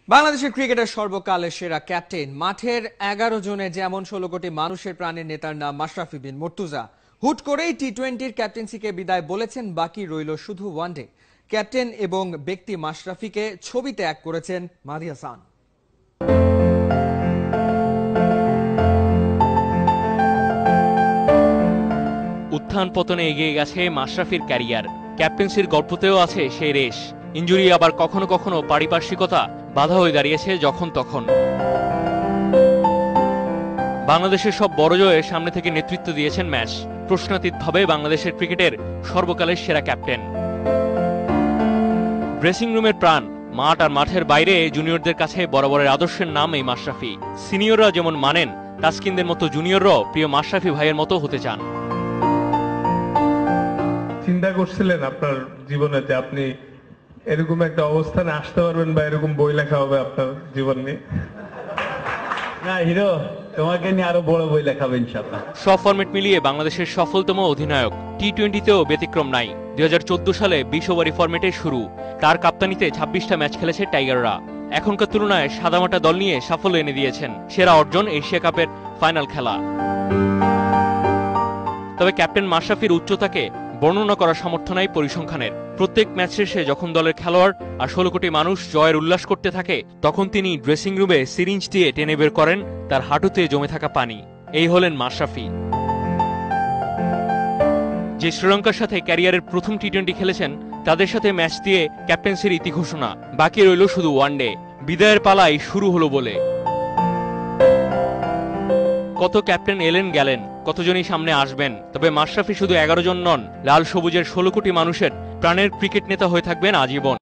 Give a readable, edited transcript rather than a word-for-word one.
বাংলাদেশের ক্রিকেটের সর্বকালের সেরা ক্যাপ্টেন মাঠের 11 জনে যেমন 16 কোটি মানুষের প্রাণের নেতার নাম মাশরাফি বিন মুর্তজা হুট করেই টি-20-র ক্যাপ্টেন্সিকে বিদায় বলেছেন, বাকি রইল শুধু ওয়ানডে। ক্যাপ্টেন এবং ব্যক্তি মাশরাফিকে ছবিতে এক করেছেন মাহদী হাসান। উত্থান পতনে এগিয়ে গেছে মাশরাফির ক্যারিয়ার। ক্যাপ্টেন্সির গল্পতেও আছে সেই রেশ। ইনজুরি আবার কখনো কখনো পারিপার্শ্বিকতা বাধা হয়ে দাঁড়িয়েছে যখন তখন। বাংলাদেশের সব বড় জয়ের সামনে থেকে নেতৃত্ব দিয়েছেন ম্যাচ। প্রশ্নাতীতভাবে বাংলাদেশের ক্রিকেটের সর্বকালের সেরা ক্যাপ্টেন। ড্রেসিং রুমের প্রাণ, মাঠ আর মাঠের বাইরে জুনিয়রদের কাছে বরাবরের আদর্শের নাম এই মাশরাফি। সিনিয়ররা যেমন মানেন, তাসকিনদের মতো জুনিয়ররাও প্রিয় মাশরাফি ভাইয়ের মতো হতে চান। চিন্তা করছিলেন আপনার জীবনে যে আপনি এরকম একটা অবস্থানে আসতে পারবেন বা এরকম বই লেখা হবে আপনার জীবন নিয়ে? না হিরো, তোমাকে নিয়ে আরো বড় বই লেখাবে ইনশাআল্লাহ। সব ফরম্যাট মিলিয়ে বাংলাদেশের সফলতম অধিনায়ক। টি-20তেও ব্যতিক্রম নাই। 2014 সালে 20 ওভারি ফরম্যাটে শুরু। তার কাপ্তানিতে 26টা ম্যাচ খেলেছে টাইগাররা। এখনকার তুলনায় সাদামাটা দল নিয়ে সাফল্য এনে দিয়েছেন। সেরা অর্জন এশিয়া কাপের ফাইনাল খেলা। তবে ক্যাপ্টেন মাশরাফির উচ্চতাকে বর্ণনা করার সামর্থ্য নাই পরিসংখ্যানের। প্রত্যেক ম্যাচ শেষে যখন দলের খেলোয়াড় আর 16 কোটি মানুষ জয়ের উল্লাস করতে থাকে, তখন তিনি ড্রেসিং রুমে সিরিঞ্জ দিয়ে টেনে বের করেন তার হাঁটুতে জমে থাকা পানি। এই হলেন মাশরাফি, যে শ্রীলঙ্কার সাথে ক্যারিয়ারের প্রথম টি-20 খেলেছেন। তাদের সাথে ম্যাচ দিয়ে ক্যাপ্টেন্সির ইতি ঘোষণা। বাকি রইল শুধু ওয়ানডে। বিদায়ের পালাই শুরু হলো বলে। কত ক্যাপ্টেন এলেন গেলেন, কতজনই সামনে আসবেন, তবে মাশরাফি শুধু 11 জন নন। লাল সবুজের 16 কোটি মানুষের প্রাণের ক্রিকেট নেতা হয়ে থাকবেন আজীবন।